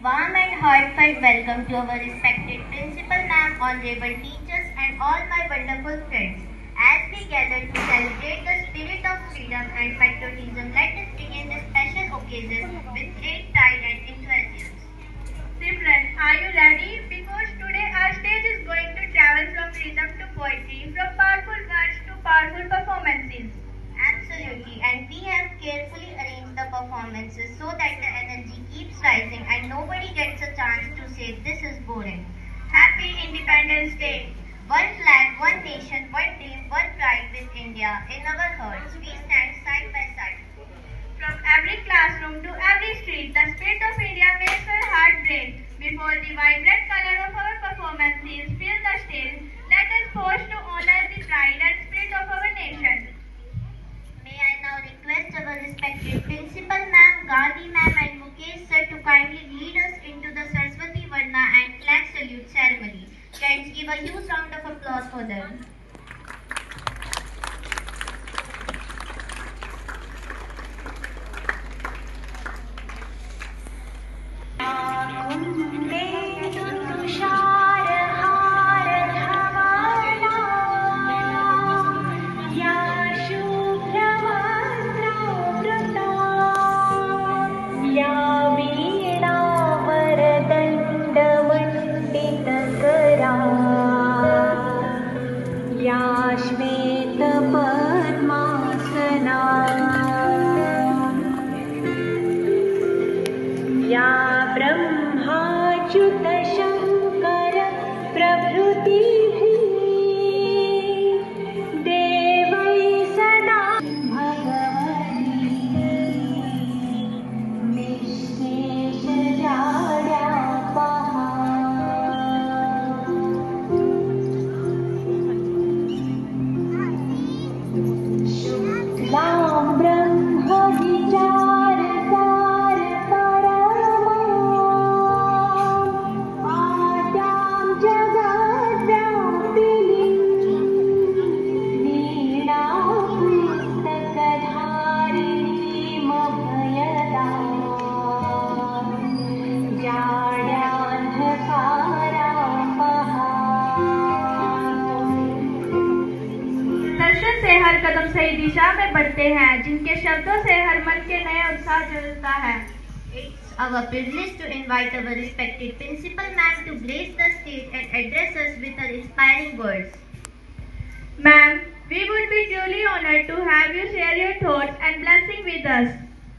Warm and heartfelt welcome to our respected principal ma'am, honorable teachers and all my wonderful friends. As we gather to celebrate the spirit of freedom and patriotism, let us begin this special occasion with great pride and enthusiasm. Simran, are you ready? Because today our stage is going to travel from rhythm to poetry, from powerful words to powerful performances. Absolutely, and we have carefully arranged the performances so that the energy keeps rising and nobody gets a chance to say this is boring. Happy Independence Day! One flag, one nation, one dream, one pride with India in our hearts. We stand side by side. From every classroom to every street, the spirit of India makes our heart break. Before the vibrant color of our performances fill the stage, let us pause to honor the pride and spirit of our nation. May I now request our respected principal ma'am, Gandhi ma'am and Mukesh sir to kindly lead us into the Saraswati Varna and flag salute ceremony. Friends, give a huge round of applause for them. ब्रह्माच्युतशङ्कर प्रभृतिः देवै सदा भगवती निःशेषजाड्यापहा शुक्लां ब्रह्मविचारसार परमा आद्यां जगद्व्यापिनीं वीणापुस्तकधारिणीमभयदाम् दर्शन से हर कदम सही दिशा में बढ़ते हैं, जिनके शब्दों से हर मन के नए उत्साह जगता है. It's our privilege to invite our respected principal ma'am to grace the stage and address us with her inspiring words. Ma'am, we would be truly honored to have you share your thoughts and blessing with us.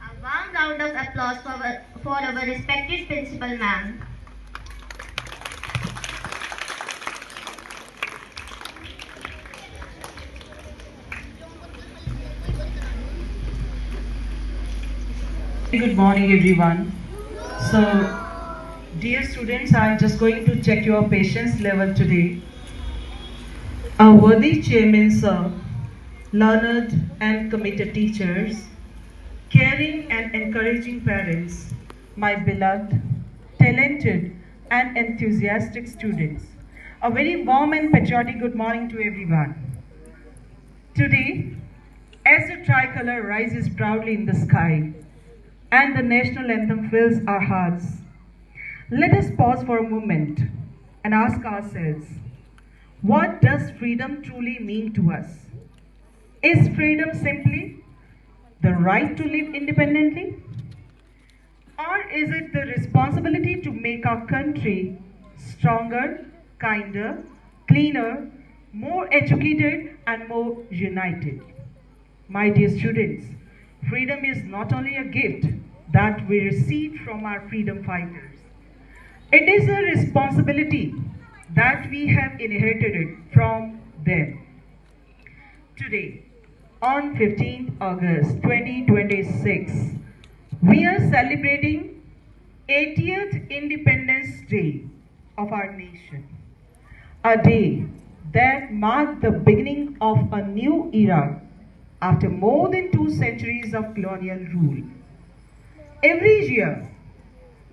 A warm round of applause for our respected principal ma'am. Good morning, everyone. So, dear students, I am just going to check your patience level today. Our worthy chairman, sir, learned and committed teachers, caring and encouraging parents, my beloved, talented and enthusiastic students, a very warm and patriotic good morning to everyone. Today, as the tricolor rises proudly in the sky, and the national anthem fills our hearts, let us pause for a moment and ask ourselves, what does freedom truly mean to us? Is freedom simply the right to live independently? Or is it the responsibility to make our country stronger, kinder, cleaner, more educated, and more united? My dear students, freedom is not only a gift that we received from our freedom fighters. It is a responsibility that we have inherited from them. Today, on 15th August 2026, we are celebrating 80th Independence Day of our nation. A day that marked the beginning of a new era after more than 2 centuries of colonial rule. Every year,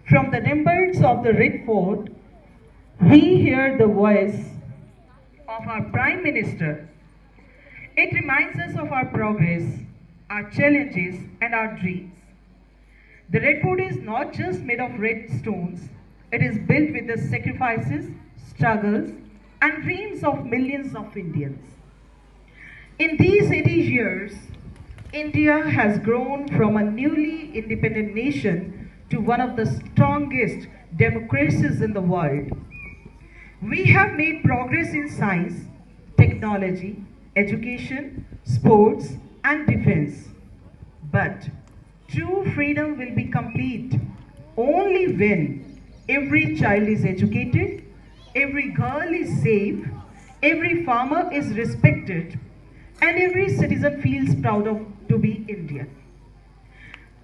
from the ramparts of the Red Fort, we hear the voice of our Prime Minister. It reminds us of our progress, our challenges, and our dreams. The Red Fort is not just made of red stones, it is built with the sacrifices, struggles, and dreams of millions of Indians. In these 80 years, India has grown from a newly independent nation to one of the strongest democracies in the world. We have made progress in science, technology, education, sports, and defense. But true freedom will be complete only when every child is educated, every girl is safe, every farmer is respected, and every citizen feels proud of to be Indian.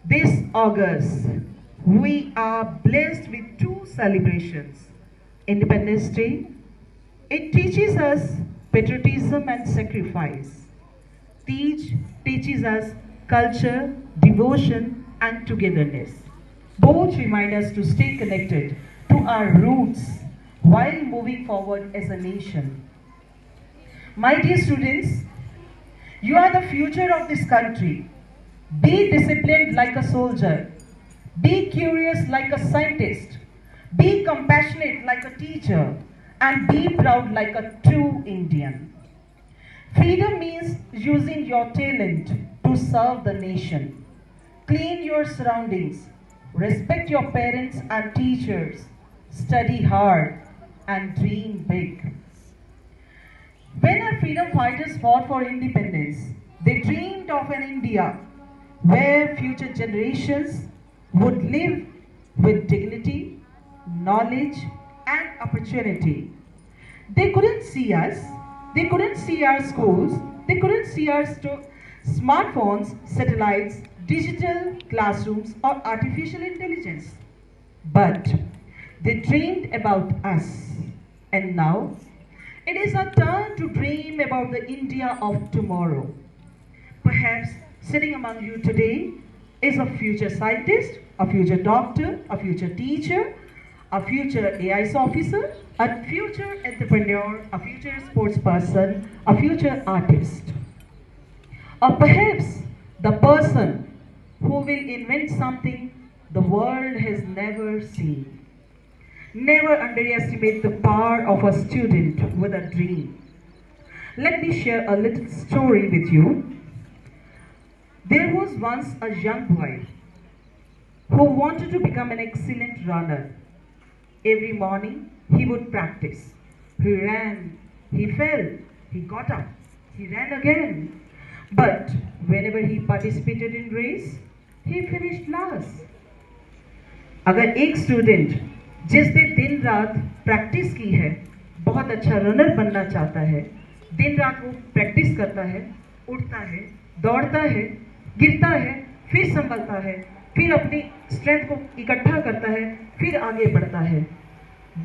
This August, we are blessed with two celebrations. Independence Day, it teaches us patriotism and sacrifice. Teaches us culture, devotion, and togetherness. Both remind us to stay connected to our roots while moving forward as a nation. My dear students, you are the future of this country. Be disciplined like a soldier. Be curious like a scientist. Be compassionate like a teacher. And be proud like a true Indian. Freedom means using your talent to serve the nation. Clean your surroundings. Respect your parents and teachers. Study hard and dream big. When our freedom fighters fought for independence, they dreamed of an India where future generations would live with dignity, knowledge, and opportunity. They couldn't see us, they couldn't see our schools, they couldn't see our smartphones, satellites, digital classrooms, or artificial intelligence. But they dreamed about us. And now, it is our turn to dream about the India of tomorrow. Perhaps sitting among you today is a future scientist, a future doctor, a future teacher, a future AIS officer, a future entrepreneur, a future sports person, a future artist. Or perhaps the person who will invent something the world has never seen. Never underestimate the power of a student with a dream. Let me share a little story with you. There was once a young boy who wanted to become an excellent runner. Every morning he would practice. He ran, he fell, he got up, he ran again. But whenever he participated in race, he finished last. अगर एक student जिसने दिन रात practice की है, बहुत अच्छा runner बनना चाहता है, दिन रात वो प्रैक्टिस करता है, उठता है, दौड़ता है, गिरता है, फिर संभलता है, फिर अपनी स्ट्रेंथ को इकट्ठा करता है, फिर आगे बढ़ता है.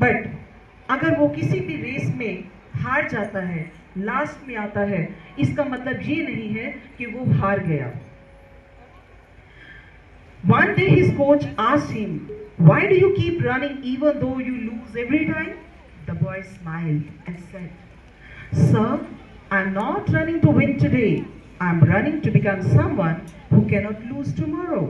बट अगर वो किसी भी रेस में हार जाता है, लास्ट में आता है, इसका मतलब ये नहीं है कि वो हार गया. One day his coach asked him, "Why do you keep running even though you lose every time?" The boy smiled and said, "Sir, I'm not running to win today. I'm running to become someone who cannot lose tomorrow."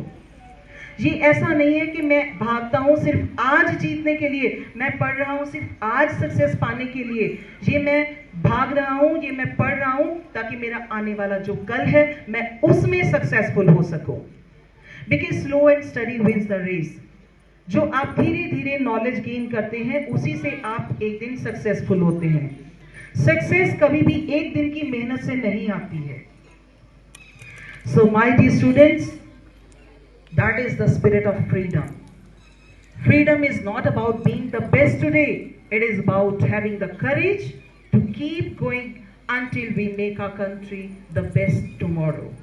ये ऐसा नहीं है कि मैं भागता हूँ सिर्फ आज जीतने के लिए, मैं पढ़ रहा हूँ सिर्फ आज सक्सेस पाने के लिए. ये मैं भाग रहा हूँ, ये मैं पढ़ रहा हूँ ताकि मेरा आने वाला जो कल है मैं उसमें सक्सेसफुल हो सकूँ. Because slow and study wins the race. जो आप धीरे धीरे नॉलेज गेन करते हैं उसी से आप एक दिन सक्सेसफुल होते हैं. सक्सेस कभी भी एक दिन की मेहनत से नहीं आती है. So my dear students, that is the spirit of freedom. Freedom is not about being the best today. It is about having the courage to keep going until we make our country the best tomorrow.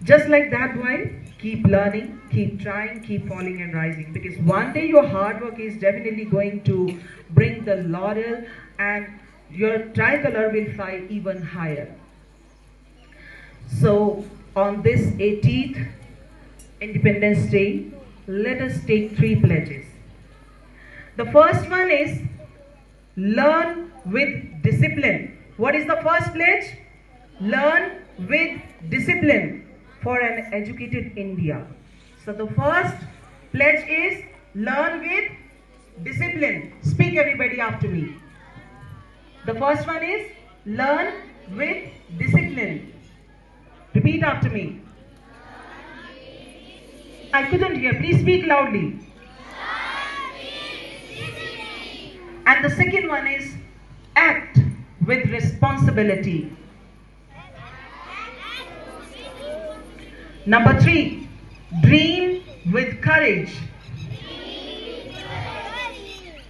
Just like that boy, keep learning, keep trying, keep falling and rising. Because one day your hard work is definitely going to bring the laurel and your tricolor will fly even higher. So on this 18th Independence Day, let us take 3 pledges. The first one is learn with discipline. What is the first pledge? Learn with discipline for an educated India. So So the first pledge is learn with discipline. Speak everybody after me. The first one is learn with discipline. Repeat after me. I couldn't hear. Please speak loudly. And the second one is act with responsibility. Number 3, dream with courage.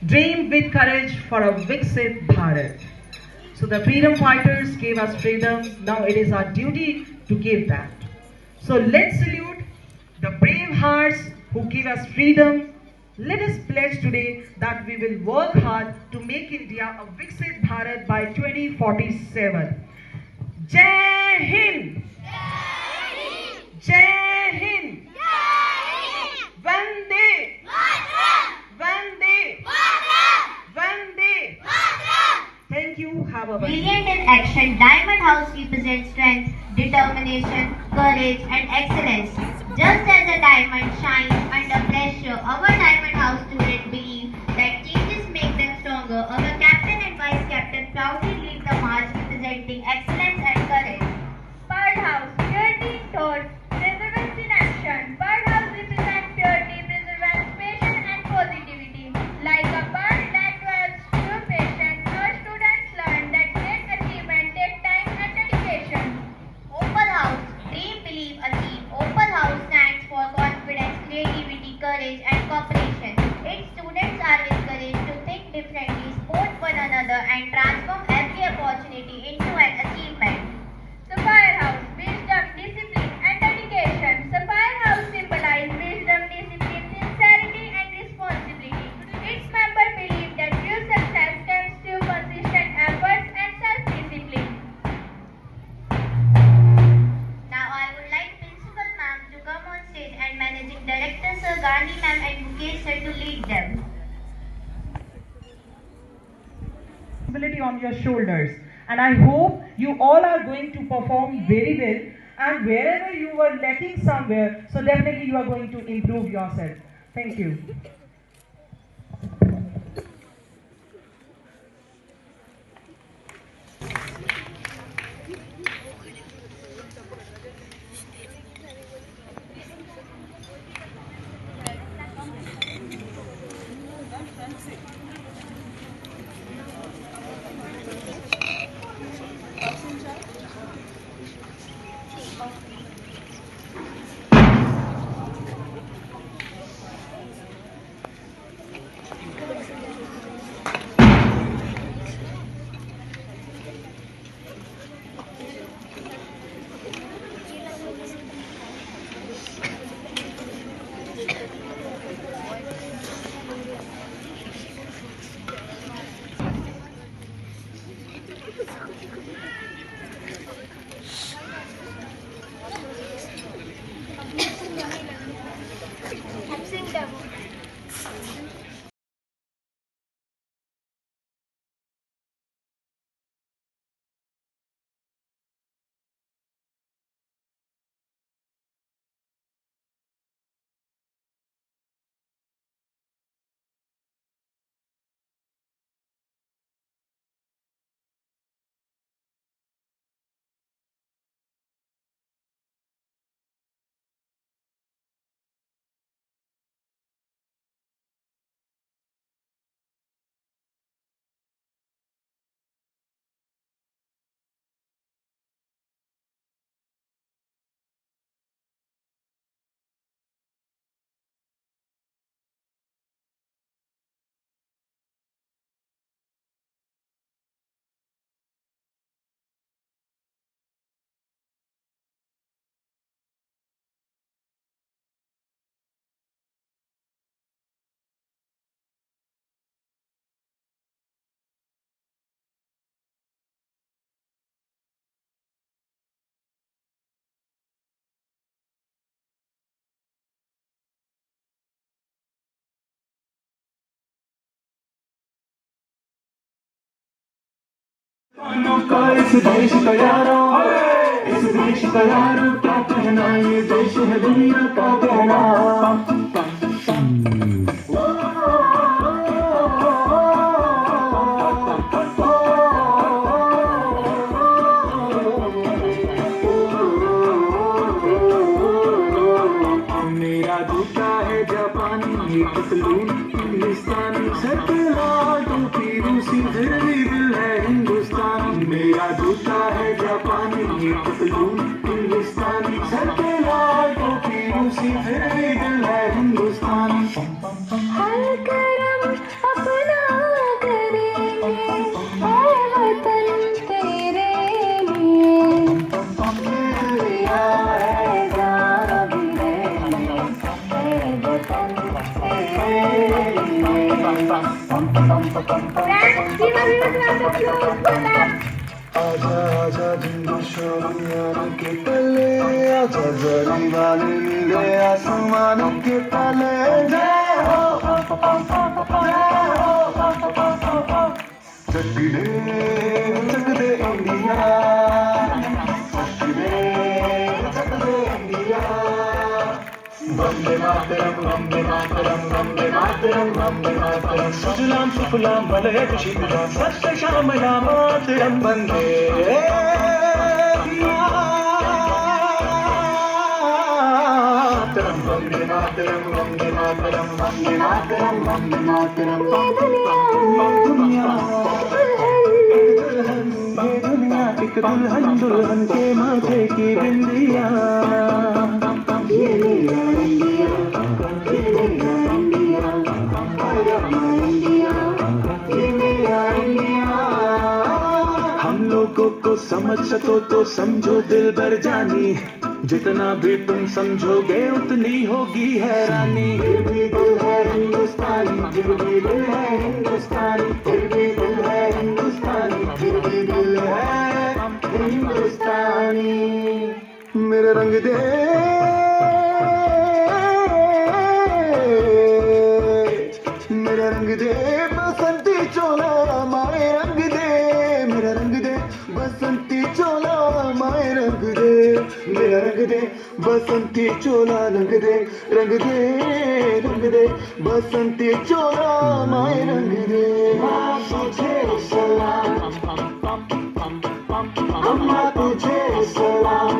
Dream with courage for a Viksit Bharat. So the freedom fighters gave us freedom. Now it is our duty to give that. So let's salute the brave hearts who give us freedom. Let us pledge today that we will work hard to make India a Viksit Bharat by 2047. Jai Hind! Jai Hind! Vande! Vande! Vande! Thank you. Have a wonderful Brilliant in action, Diamond House represents strength, determination, courage, and excellence. Just as a diamond shines under pressure, our Diamond House students believe that changes make them stronger. Our captain and vice captain proudly lead the march representing excellence and courage. Bird House, purity in thought, perseverance in action. Bird House represents purity, perseverance, patience, and positivity. Like a bird that dwells through patience, our students learn that great achievement takes time and dedication. Opal House, dream, believe, achieve. Opal House stands for confidence, creativity, courage, and cooperation. Its students are encouraged to think differently, support one another, and transform every opportunity into an achievement. Sapphire House, wisdom, discipline, and dedication. Sapphire House symbolizes wisdom, discipline, sincerity, and responsibility. Its members believe that real success comes through consistent efforts and self-discipline. Now I would like Principal Ma'am to come on stage and Managing Director Sir Gandhi Ma'am and Mukesh Sir to lead them. responsibility on your shoulders. And I hope you all are going to perform very well. And wherever you were lacking somewhere, so definitely you are going to improve yourself. Thank you. का इस देश का यारों, इस देश का यारो क्या कहना, ये देश है दुनिया का कहना। मेरा जूता है जापानी, ये पतलून इंग्लिस्तानी, सर पे लाल टोपी रूसी, फिर भी दिल है हिंदुस्तानी। मेरा जूता है जापानी, ये पतलून इंग्लिस्तानी, सर पे लाल टोपी रूसी, फिर भी दिल है हिंदुस्तानी। हर करम अपना करेंगे, ऐ वतन तेरे लिए। दुनिया है जहाँ भी रहेंगे, ऐ वतन तेरे लिए। आजा आजा जिंदू शोरियान के तले, आजा जरी वाले नीले आसमान के तले। जय हो चक दे इंडिया, चक दे इंडिया। वंदे मातरम वंदे मातरम वंदे मातरम वंदे मातरम। सुजलाम सुफलाम मलयज शीतलाम, सत्य श्यामलाम मातरम। वंदे मातरम वंदे मातरम वंदे मातरम वंदे मातरम वंदे मातरम। दुनिया ये दुनिया एक दुल्हन, दुल्हन के माथे की बिंदिया। ये मेरा इंडिया, ये मेरा इंडिया, ये मेरा इंडिया। हम लोगों को समझ सको तो समझो दिल भर जानी, जितना भी तुम समझोगे उतनी होगी हैरानी। फिर भी दिल है हिंदुस्तानी, फिर भी दिल है हिंदुस्तानी, फिर भी दिल है हिंदुस्तानी, फिर भी दिल है हिंदुस्तानी। मेरे रंग दे मेरा रंग दे बसंती चोला, माए रंग दे मेरा रंग दे बसंती चोला, माए रंग दे मेरा रंग दे बसंती चोला। रंग दे रंग दे रंग दे बसंती चोला, माए रंग दे। माँ तुझे सलाम, अम्मा तुझे सलाम।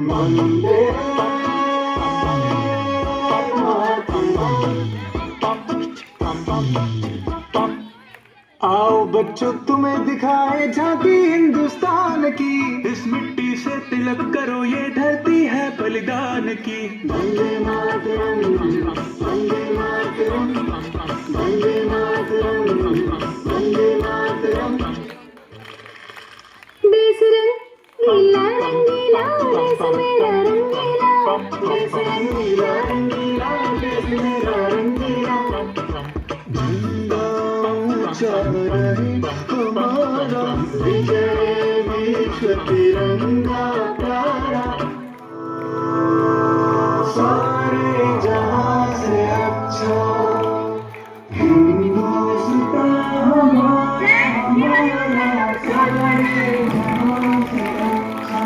वंदे आओ बच्चों तुम्हें दिखाए झांकी हिंदुस्तान की, इस मिट्टी से तिलक करो ये धरती है बलिदान की। वंदे मातरम वंदे मातरम वंदे मातरम वंदे मातरम। देश रंगीला रंगीला, देश मेरा रंगीला, देश रंगीला रंगीला, देश मेरा रंगीला। झंडा ऊंचा रहे हमारा, विजय विश्व तिरंगा प्यारा। सारे जहां से अच्छा हिंदुस्तान हमारा, सारे जहां से अच्छा।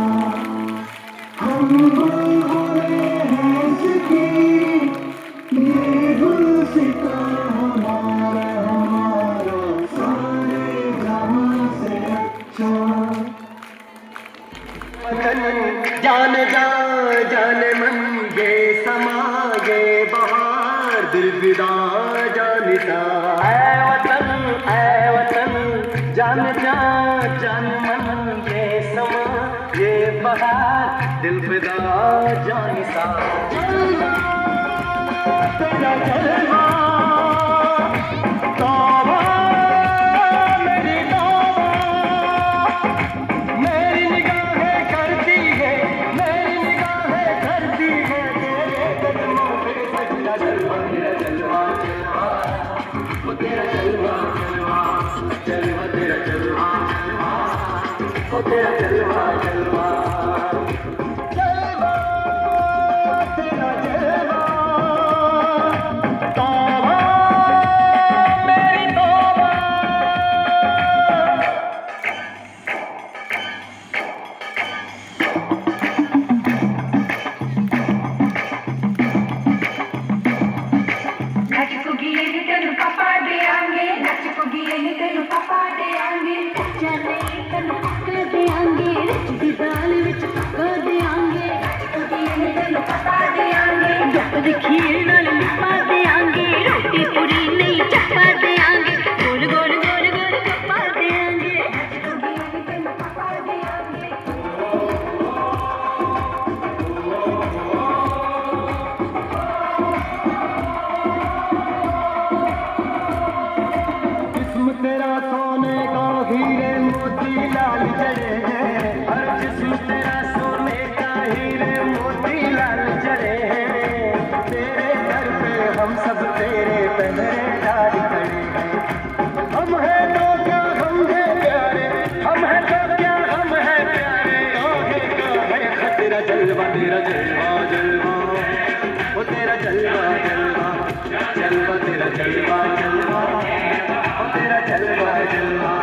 हम बुलबुलें हैं इसकी, ये गुलसिता हमारा, हमारा सारे जहां से अच्छा। जान जा जान मन ये समा ये बहार, दिल विदा जानिसा। ऐ वतन जान जा जान मन ये समा ये बहार, दिल विदा जानिसा। तेरा जलवा तौबा मेरी तौबा, मेरी निगाहें करती है, मेरी निगाहें करती है तेरे कदमों पे सजदा। जलवा तेरा जलवा जलवा, वो तेरा जलवा जलवा जलवा, तेरा जलवा जलवा, वो तेरा जलवा जलवा जलवा, तेरा जलवा तौबा मेरी तौबा। पा देंगे, कच्चा नहीं तन पका देंगे, रच दी दाल विच पका देंगे, कभी तन पका देंगे, दुप दी खीर नाल लिपा देंगे, रोटी पूरी नहीं चपा देंगे, गोल गोल गोल गोल पका देंगे, कभी तन पका देंगे। जिस्म तेरा सोने का हीरे मोती लाल जड़े हैं, हर जिस्म तेरा सोने का हीरे मोती लाल जड़े हैं, तेरे दर पे हम सब तेरे पहरेदार खड़े हैं। हम हैं तो क्या हम हैं प्यारे, हम हैं तो क्या हम हैं प्यारे, काहे तेरा जलवा तेरा जलवा जलवा, वो तेरा जलवा जलवा जलवा तेरा जलवा जलवा, वो तेरा जलवा जलवा।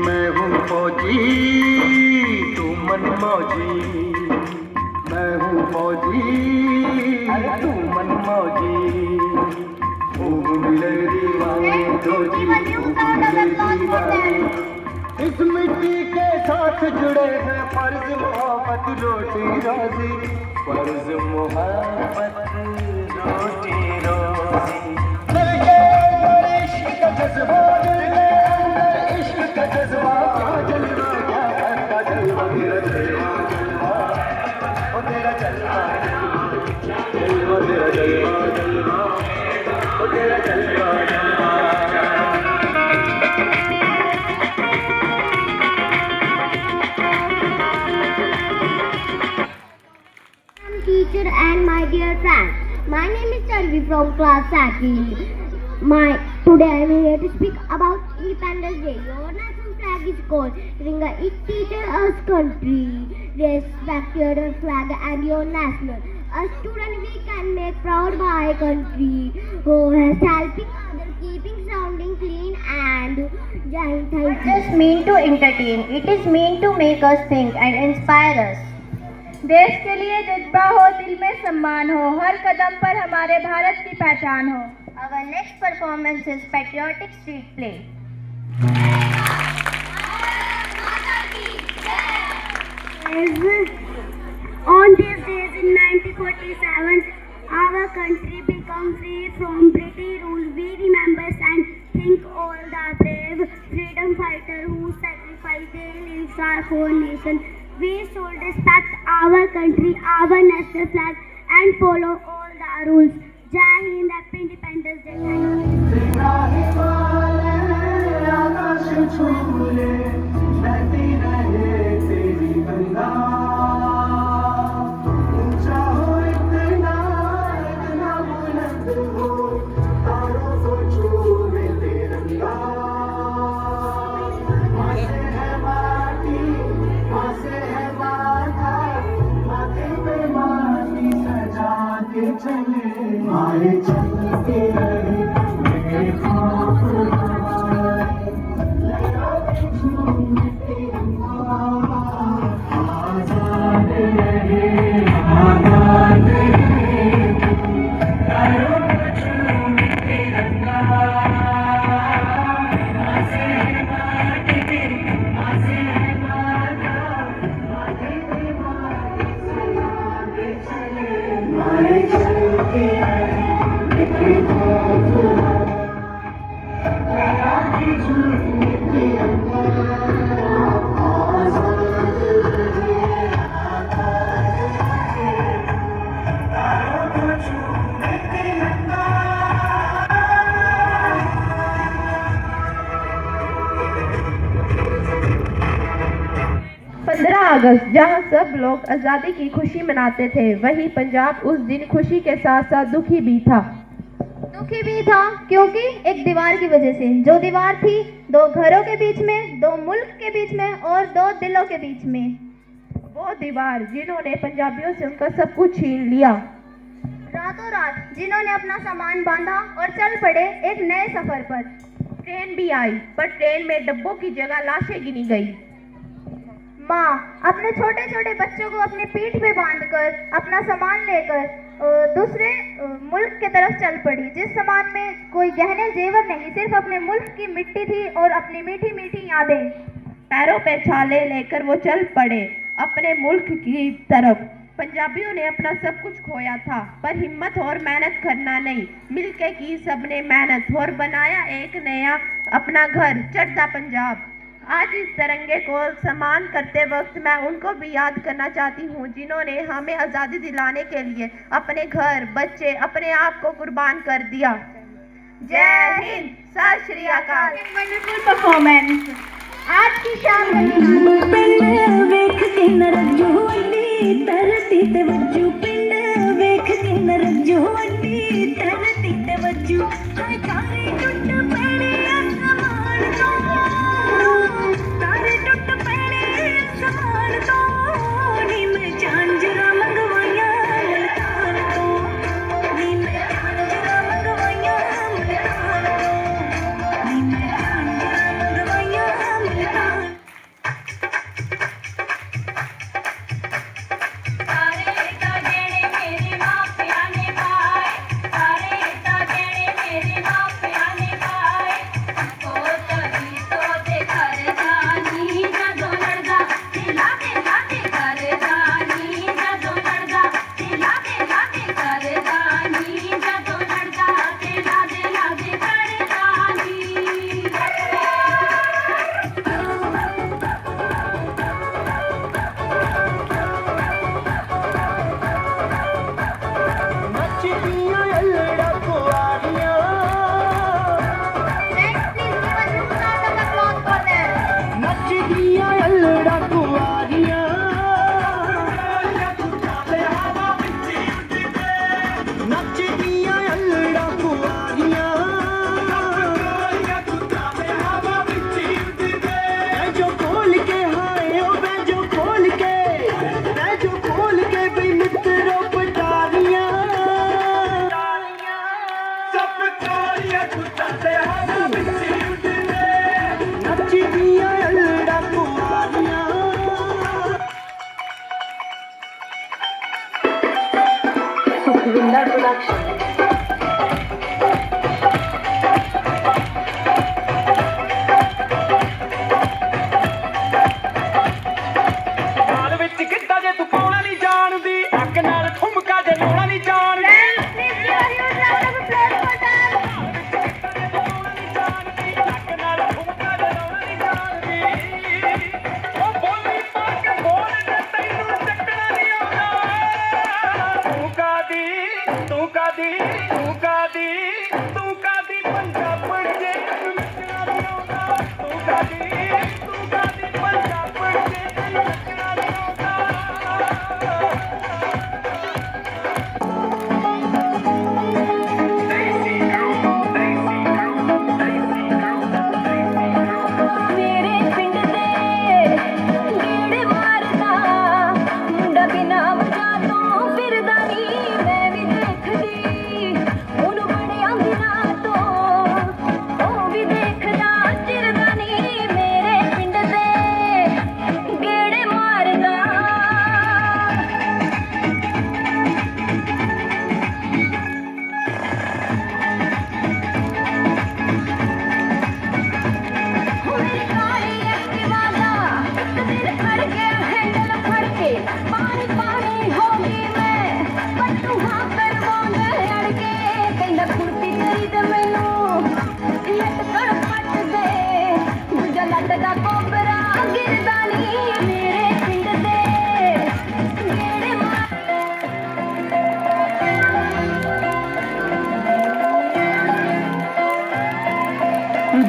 मैं हूँ फौजी तू मनमौजी, मैं हूँ फौजी अरे तू मनमौजी, मिले दीवाने दो जी मिले दीवाने, इस मिट्टी के साथ जुड़े हैं फर्ज मोहब्बत रोटी रोजी, फर्ज मोहब्बत रोटी रोजी। इश्क का जज्बा दिल के अंदर, इश्क का जज्बा जलवा क्या करता जलवा तेरा जलवा जलवा, ओ तेरा जलवा जलवा तेरा जलवा जलवा, ओ तेरा जलवा जलवा। Teacher and my dear friends, my name is Charvi from class 2nd. Today I am here to speak about Independence Day. Your national flag is called Tiringa. It teaches us country. Respect your flag and your national. A student we can make proud by country. Who has helping others, keeping surrounding clean and giant. It is mean to entertain. It is mean to make us think and inspire us. देश के लिए जज्बा हो, दिल में सम्मान हो, हर कदम पर हमारे भारत की पहचान हो। Our next performance is patriotic street play. On these days in 1947, our country became free from British rule. We remember and think all the brave freedom fighters who sacrificed their lives for our nation. We should respect our country, our national flag, and follow all the rules. Jai Hind, Happy Independence Day. Thank you. अगस्त, जहां सब लोग आज़ादी की खुशी मनाते थे, वहीं पंजाब उस दिन खुशी के साथ साथ दुखी भी था। दुखी भी था क्योंकि एक दीवार की वजह से, जो दीवार थी दो घरों के बीच में, दो मुल्क के बीच में और दो दिलों के बीच में। वो दीवार जिन्होंने पंजाबियों से उनका सब कुछ छीन लिया। रातों रात जिन्होंने अपना सामान बांधा और चल पड़े एक नए सफर पर। ट्रेन भी आई, पर ट्रेन में डब्बों की जगह लाशें गिनी गई। माँ अपने छोटे छोटे बच्चों को अपनी पीठ पे बांधकर अपना सामान लेकर दूसरे मुल्क की तरफ चल पड़ी, जिस सामान में कोई गहने जेवर नहीं, सिर्फ अपने मुल्क की मिट्टी थी और अपनी मीठी मीठी यादें। पैरों पे छाले लेकर वो चल पड़े अपने मुल्क की तरफ। पंजाबियों ने अपना सब कुछ खोया था, पर हिम्मत और मेहनत करना नहीं, मिलके की सबने मेहनत और बनाया एक नया अपना घर, चढ़ता पंजाब। आज इस तिरंगे को सम्मान करते वक्त मैं उनको भी याद करना चाहती हूँ जिन्होंने हमें आज़ादी दिलाने के लिए अपने घर, बच्चे, अपने आप को कुर्बान कर दिया। जय हिंद, सत श्री अकाल। Wonderful performance. आज की शाम पिंड वेख के नरजू वड्डी धरती ते वज्जू, पिंड वेख के नरजू वड्डी धरती ते वज्जू, तारे टुट पैणे आसमान तो, तारे टुट पैणे आसमान तो, नी मैं झांझरा मंगवाइयां मुल्तान तो, नी मैं झांझरा मंगवाइयां मुल्तान तो, नी मैं झांझरा मंगवाइयां मुल्तान। Sukhvinder Production.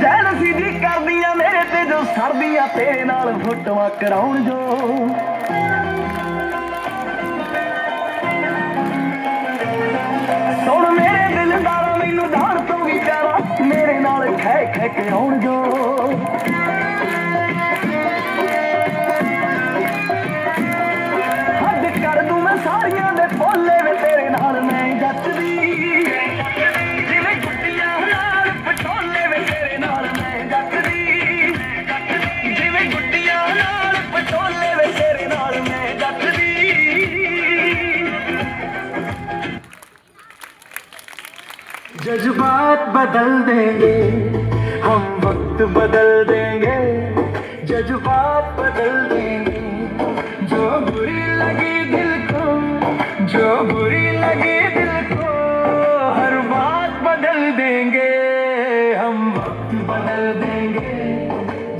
ਜੈਲਸੀ ਦੀ ਕਰਦੀਆਂ ਮੇਰੇ ਤੇ ਜੋ ਸਰਦੀਆਂ ਤੇਰੇ ਨਾਲ ਫੋਟੋਆਂ ਕਰਾਉਣ ਜੋ जज्बात बदल देंगे, हम वक्त बदल देंगे, जज्बात बदल देंगे। जो बुरी लगी दिल को, जो बुरी लगी दिल को, हर बात बदल देंगे, हम वक्त बदल देंगे,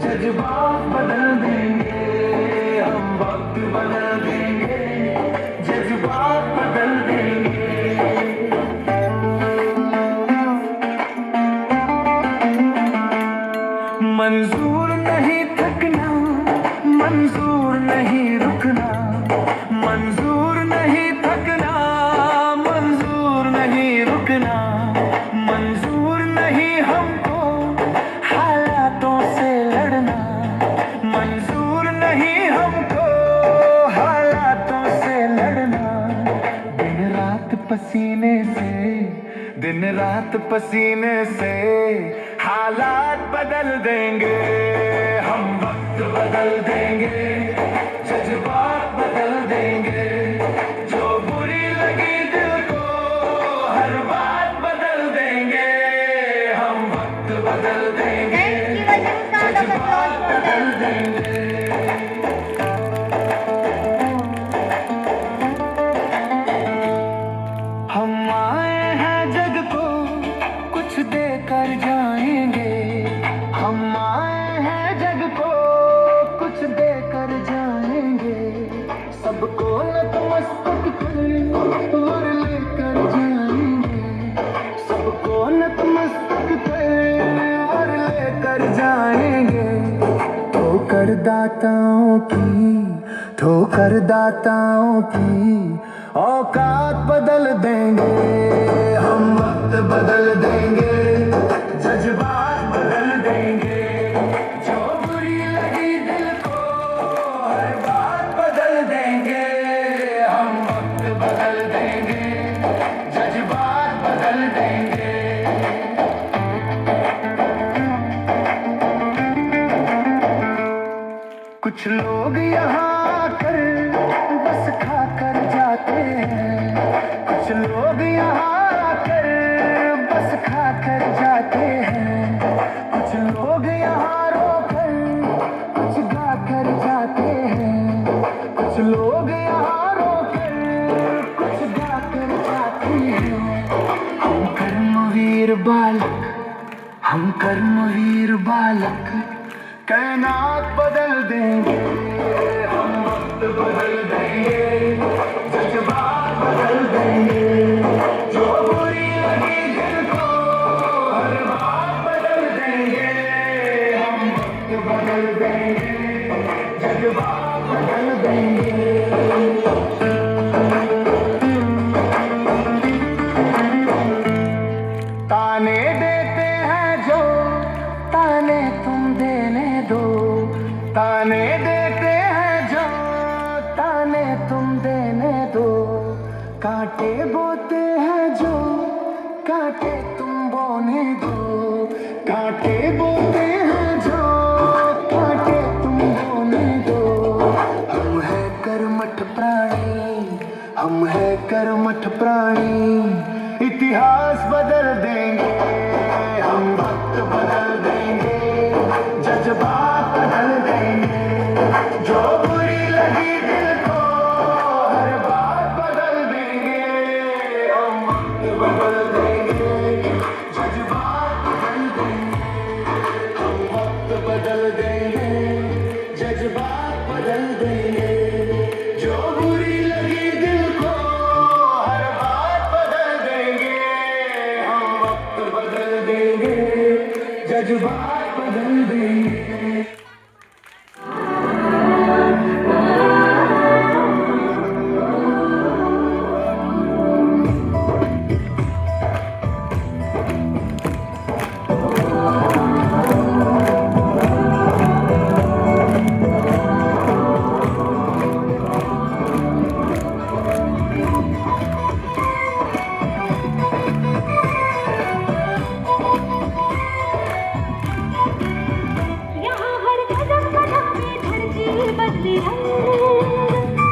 जज्बात बदल देंगे, हम वक्त बदल देंगे, जज्बात बदल देंगे। मंजूर नहीं थकना, मंजूर नहीं रुकना, मंजूर नहीं थकना, मंजूर नहीं रुकना, मंजूर नहीं हमको हालातों से लड़ना, मंजूर नहीं हमको हालातों से लड़ना। दिन रात पसीने से, दिन रात पसीने से हालात बदल देंगे, हम वक्त बदल देंगे, जज्बात बदल देंगे। जो बुरी लगी दिल को, हर बात बदल देंगे, हम वक्त बदल देंगे, जज्बात बदल देंगे। हम आए हैं जग को कुछ देकर जाएंगे, हम आए हैं जग को कुछ देकर जाएंगे। सबको नतमस्तक कर और लेकर जाएंगे, सबको नतमस्तक कर और लेकर जाएंगे। ठोकर दाताओं की, ठोकर दाताओं की औकात बदल देंगे, हम वक्त बदल देंगे, जज्बात बदल देंगे। जो बुरी लगी दिल को, हर बात बदल देंगे, हम वक्त बदल देंगे, जज्बात बदल देंगे। कुछ लोग यहाँ आकर बस खाकर जाते हैं, कुछ लोग यहाँ आकर बस खाकर जाते हैं, कुछ लोग यहाँ रोकर कुछ गाकर जाते हैं, कुछ लोग यहाँ रोकर कुछ गाकर जाते हैं। हम कर्मवीर बालक, हम कर्मवीर बालक कायनात बदल देंगे, हम वक्त बदल देंगे, जज्बात बदल देंगे। जो बुरी लगी दिल को, हर बात बदल देंगे, हम वक्त बदल देंगे, जज्बात बदल देंगे। ताने देते हैं जो, ताने तुम देने दो, ताने देते हैं जो, ताने तुम देने दो। कांटे बोते हैं जो, कांटे तुम बोने दो, कांटे बोते हैं जो, कांटे तुम बोने दो। हम है कर्मठ प्राणी, हम है कर्मठ प्राणी, इतिहास बदल देंगे, हम वक्त बदल देंगे, जज्बात बदल देंगे। जो बुरी लगी दिल को, हर बात बदल देंगे, हम वक्त बदल देंगे, जज्बात बदल देंगे, हम वक्त बदल देंगे, जज्बात बदल देंगे। जो बुरी लगी दिल को, हर बात बदल देंगे, हम वक्त बदल देंगे, जज्बात बदल देंगे।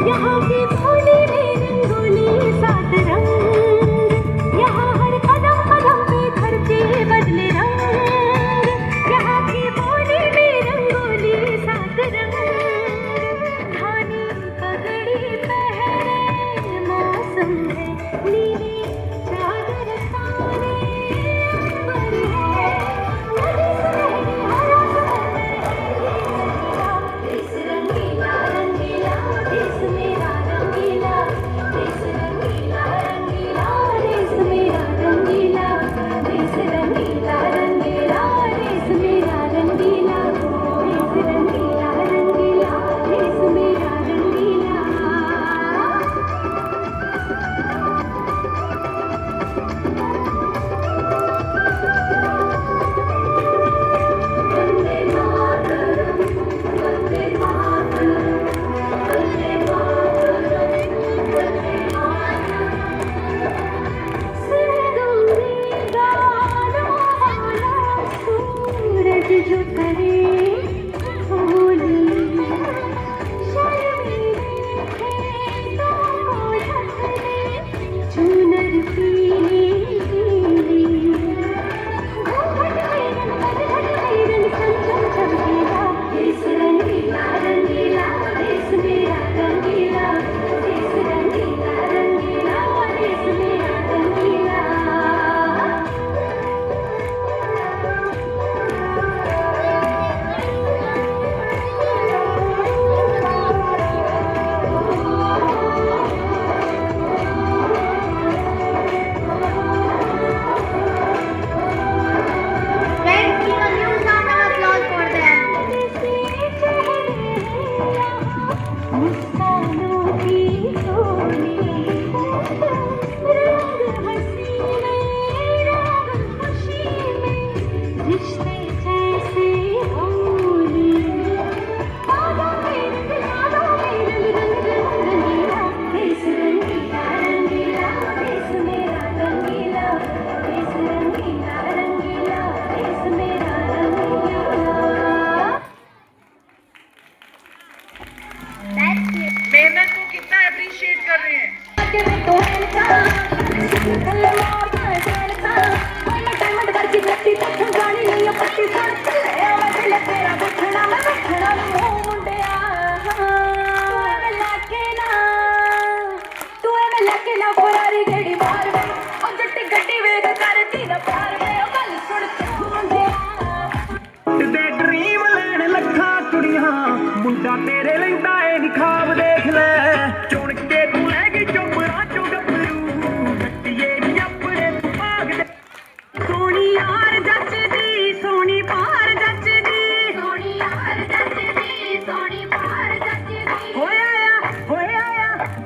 यहाँ की भोली में रंगोली सात रंग, यहाँ हर कदम कदम पे नीली चादर सारे अंबर है, नदी सुनहरी हरा देश रंगीला रंगीला, देश मेरा रंगीला, देश रंगीला रंगीला, देश मेरा रंगीला, देश रंगीला रंगीला, देश मेरा रंगीला, देश रंगीला रंगीला, देश मेरा रंगीला। वंदे मातरम, वंदे मातरम, वंदे मातरम, वंदे मातरम। सिंदूरी गानों वाला सूरज जो करे होली, शर्मीले खेतों को ढक ले चुनर पीली पीली, घूंघट में रंग घट में रंग चमचम चमकीला, देश रंगीला रंगीला, देश मेरा रंगीला, देश रंगीला रंगीला, देश मेरा रंगीला। Friends, give a huge round of applause for them. मुस्कानों की टोली, रंग हंसी में, रंग खुशी में, रिश्ते जैसे होली, बादों में रंग रंग रंगीला, देश रंगीला रंगीला, देश मेरा रंगीला, देश रंगीला रंगीला, देश मेरा रंगीला। That's it. मेहनत को कितना अप्रिशिएट कर रहे हैं। ਤੇ ਡ੍ਰੀਮ ਲੈਣ ਲੱਖਾਂ ਕੁੜੀਆਂ, ਮੁੰਡਾ ਤੇਰੇ ਲੈਂਦਾ ਏ ਨੀ ਖਾਬ ਦੇਖ ਲੈ, ਚੁਣ ਕੇ ਤੂੰ ਲੈ ਗਈ ਚੋਪੜਾ ਚੋਂ ਗੱਭਰੂ, ਨੱਚੀਏ ਨੀ ਆਪਣੇ ਭਾਗ ਦੇ। ਸੋਹਣੀ ਯਾਰ ਜੱਚਦੀ, ਸੋਹਣੀ ਪਾਰ ਜੱਚਦੀ, ਸੋਹਣੀ ਯਾਰ ਜੱਚਦੀ, ਸੋਹਣੀ ਪਾਰ ਜੱਚਦੀ।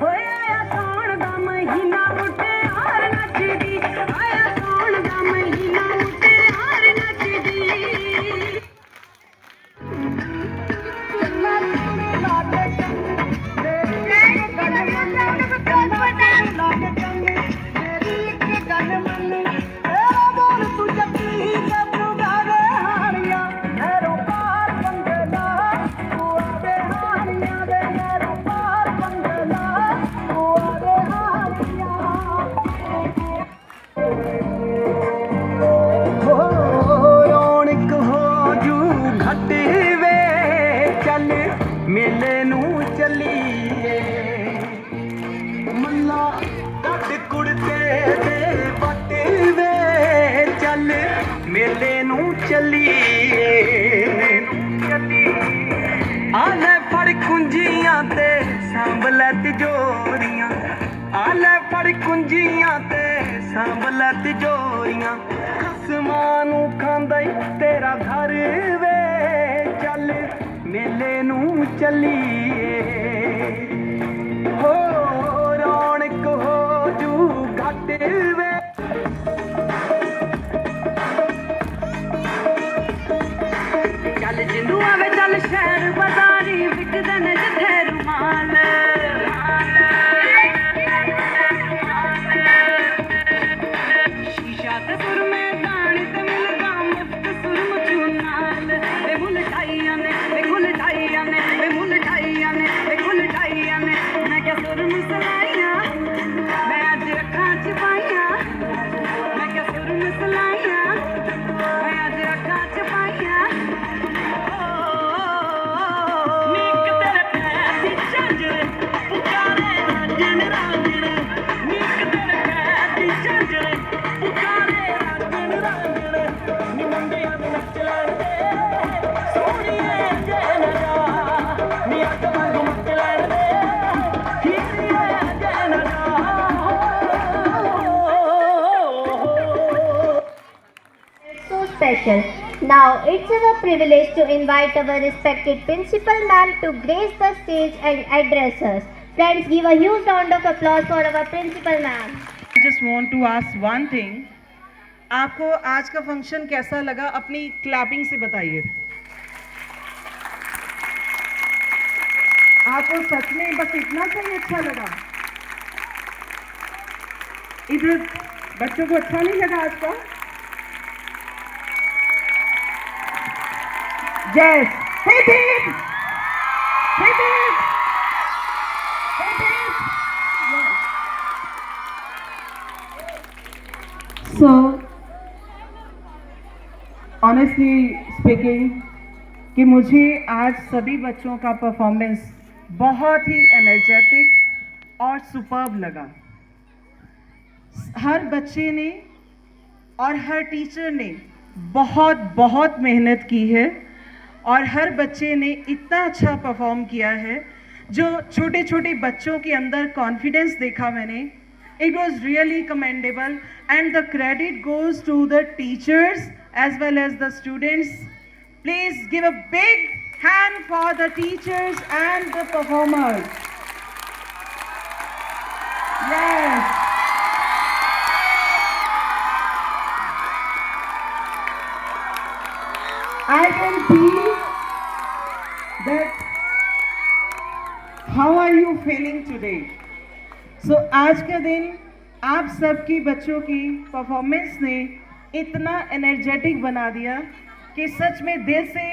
ਹੋਇਆ ਸਾਉਣ ਦਾ ਮਹੀਨਾ, ਮੁਟਿਆਰ ਨੱਚਦੀ, ਆਇਆ ਸਾਉਣ ਦਾ ਮਹੀਨਾ, ਮੁਟਿਆਰ ਨੱਚਦੀ। ਰੌਣਕ ਹੋ ਜੂ ਘਟ ਵੇ, ਚੱਲ ਮੇਲੇ ਨੂੰ ਚੱਲੀਏ, ਮੱਲਾ ਕੱਢ ਕੁੜਤੇ ਦੇ ਵੱਟ ਵੇ, ਚੱਲ ਮੇਲੇ ਨੂੰ ਚੱਲੀਏ। ਆ ਲੈ ਫੜ ਕੁੰਜੀਆਂ ਤੇ ਸਾਂਭ ਲੈ ਤਿਜੋਰੀਆਂ, ਆ ਲੈ ਫੜ ਕੁੰਜੀਆਂ ਤੇ ਸਾਂਭ ਲੈ ਤਿਜੋਰੀਆਂ, ਖਸਮਾਂ ਨੂੰ ਖਾਂਦਾ ਈ ਤੇਰਾ ਘਰ ਵੇ, ਚੱਲ ਮੇਲੇ ਨੂੰ ਚੱਲੀਏ। ਹੋ ਰੌਣਕ ਹੋ ਜੂ ਘਟ ਵੇ। ਚੱਲ ਜਿੰਦੂ ਆਵੇ ਚੱਲ ਸ਼ਹਿਰ ਬਾਜ਼ਾਰੀ, ਵਿਕਦੇ ਨੇ ਜਿੱਥੇ ਰੁਮਾਲ, ਸ਼ੀਸ਼ਾ ਤੇ ਸੁਰਮੇ ਦਾਣੀ ਤੇ ਮਿਲਦਾ ਮੁਫਤ ਸੁਰਮਚੂ ਨਾਲ, ਵੇ ਮੁਲਟਾਈਆਂ ਨੇ, ਵੇ ਮੁਲਟਾਈਆਂ ਨੇ, ਵੇ ਮੁਲਟਾਈਆਂ ਨੇ, ਵੇ ਮੁਲਟਾਈਆਂ special. Now it's our privilege to invite our respected principal ma'am to grace the stage and address us. Friends, give a huge round of applause for our principal ma'am. I just want to ask one thing. आपको आज का function कैसा लगा अपनी clapping से बताइए. आपको सच में बस इतना सा ही अच्छा लगा? इधर बच्चों को अच्छा नहीं लगा आज का? Yes. Hit it. Hit it. Hit it. Yes. So, honestly speaking, कि मुझे आज सभी बच्चों का परफॉर्मेंस बहुत ही एनर्जेटिक और सुपर्ब लगा. हर बच्चे ने और हर टीचर ने बहुत बहुत मेहनत की है और हर बच्चे ने इतना अच्छा परफॉर्म किया है. जो छोटे छोटे बच्चों के अंदर कॉन्फिडेंस देखा मैंने, it was really commendable and the credit goes to the teachers as well as the students. Please give a big hand for the teachers and the performers. Yes. I can see that. How are you feeling today? So आज का दिन आप सबकी बच्चों की performance ने इतना energetic बना दिया कि सच में दिल से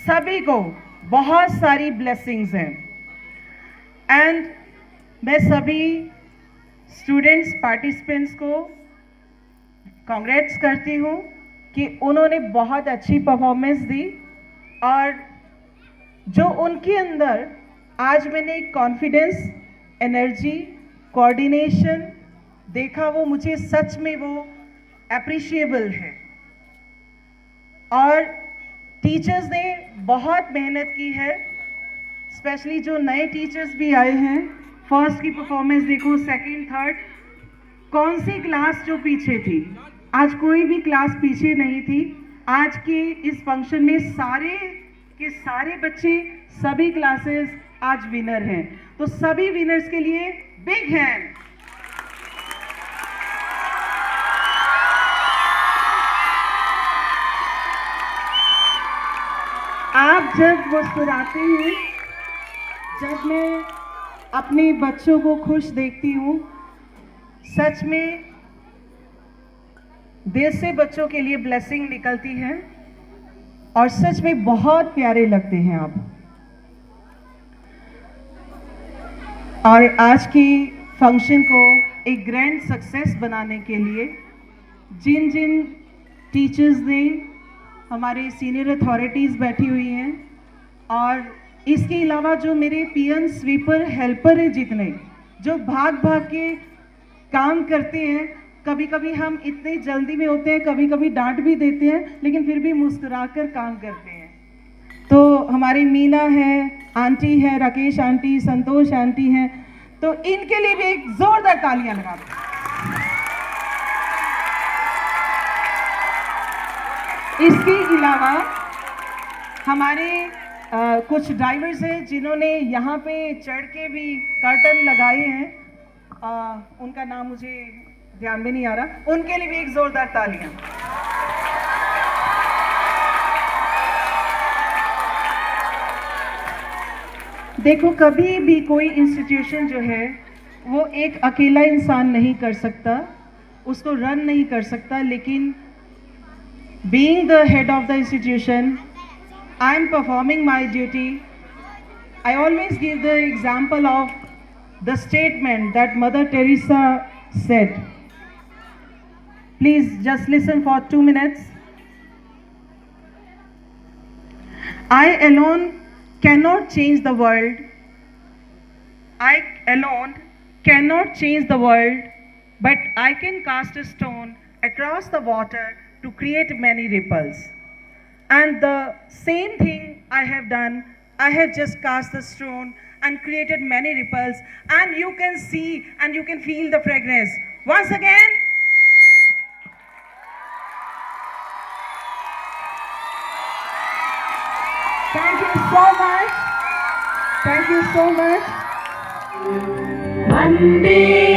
सभी को बहुत सारी ब्लेसिंग्स हैं. एंड मैं सभी स्टूडेंट्स पार्टिसिपेंट्स को कांग्रेट्स करती हूँ कि उन्होंने बहुत अच्छी परफॉर्मेंस दी और जो उनके अंदर आज मैंने कॉन्फिडेंस, एनर्जी, कोऑर्डिनेशन देखा, वो मुझे सच में वो अप्रिशिएबल है. और टीचर्स ने बहुत मेहनत की है, स्पेशली जो नए टीचर्स भी आए हैं. फर्स्ट की परफॉर्मेंस देखो, सेकंड, थर्ड. कौन सी क्लास जो पीछे थी? आज कोई भी क्लास पीछे नहीं थी. आज के इस फंक्शन में सारे के सारे बच्चे, सभी क्लासेस आज विनर हैं. तो सभी विनर्स के लिए बिग हैंड. आप जब मुस्कुराते हैं, जब मैं अपने बच्चों को खुश देखती हूँ, सच में दिल से बच्चों के लिए ब्लेसिंग निकलती है और सच में बहुत प्यारे लगते हैं आप. और आज की फंक्शन को एक ग्रैंड सक्सेस बनाने के लिए जिन जिन टीचर्स ने, हमारे सीनियर अथॉरिटीज़ बैठी हुई हैं और इसके अलावा जो मेरे पीएन, स्वीपर, हेल्पर हैं, जितने जो भाग भाग के काम करते हैं. कभी कभी हम इतने जल्दी में होते हैं, कभी कभी डांट भी देते हैं, लेकिन फिर भी मुस्कुराकर काम करते हैं. तो हमारी मीना है, आंटी है, राकेश आंटी, संतोष आंटी हैं, तो इनके लिए भी एक जोरदार तालियां लगा दो. इसके अलावा हमारे कुछ ड्राइवर्स हैं जिन्होंने यहाँ पे चढ़ के भी कर्टन लगाए हैं. उनका नाम मुझे ध्यान में नहीं आ रहा. उनके लिए भी एक जोरदार तालियां. देखो, कभी भी कोई इंस्टीट्यूशन जो है वो एक अकेला इंसान नहीं कर सकता, उसको रन नहीं कर सकता. लेकिन being the head of the institution, I am performing my duty. I always give the example of the statement that Mother Teresa said. Please just listen for 2 minutes. I alone cannot change the world. I alone cannot change the world, but I can cast a stone across the water to create many ripples. And the same thing I have done. I have just cast the stone and created many ripples, and you can see and you can feel the fragrance. Once again, so much. Thank you so much. Vande